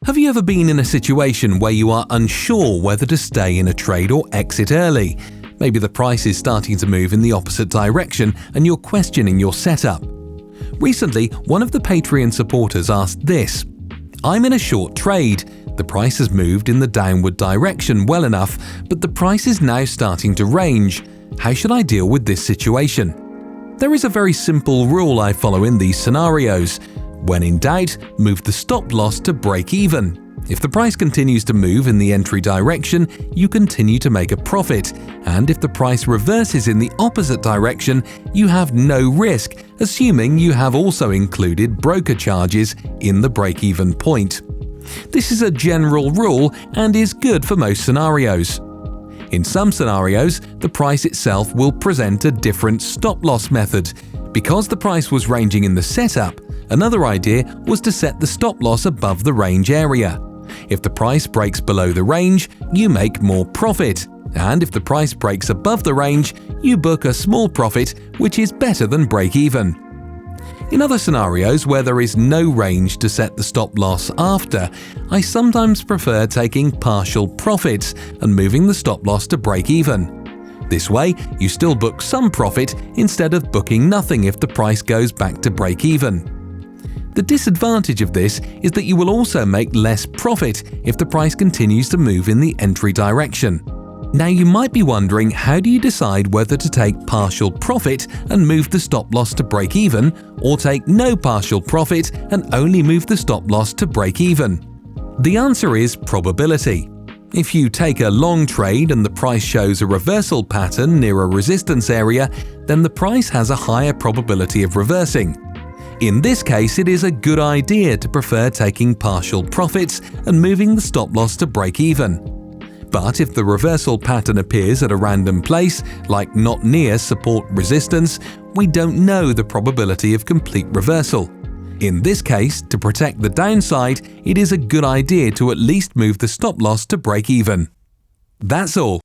Have you ever been in a situation where you are unsure whether to stay in a trade or exit early? Maybe the price is starting to move in the opposite direction and you're questioning your setup. Recently, one of the Patreon supporters asked this: "I'm in a short trade. The price has moved in the downward direction well enough, but the price is now starting to range. How should I deal with this situation?" There is a very simple rule I follow in these scenarios. When in doubt, move the stop loss to break even. If the price continues to move in the entry direction, you continue to make a profit, and if the price reverses in the opposite direction, you have no risk, assuming you have also included broker charges in the break-even point. This is a general rule and is good for most scenarios. In some scenarios, the price itself will present a different stop-loss method. Because the price was ranging in the setup, another idea was to set the stop-loss above the range area. If the price breaks below the range, you make more profit, and if the price breaks above the range, you book a small profit, which is better than break-even. In other scenarios where there is no range to set the stop-loss after, I sometimes prefer taking partial profits and moving the stop-loss to break-even. This way, you still book some profit instead of booking nothing if the price goes back to break-even. The disadvantage of this is that you will also make less profit if the price continues to move in the entry direction. Now you might be wondering, how do you decide whether to take partial profit and move the stop-loss to break-even, or take no partial profit and only move the stop-loss to break-even? The answer is probability. If you take a long trade and the price shows a reversal pattern near a resistance area, then the price has a higher probability of reversing. In this case, it is a good idea to prefer taking partial profits and moving the stop-loss to break-even. But if the reversal pattern appears at a random place, like not near support resistance, we don't know the probability of complete reversal. In this case, to protect the downside, it is a good idea to at least move the stop-loss to break-even. That's all.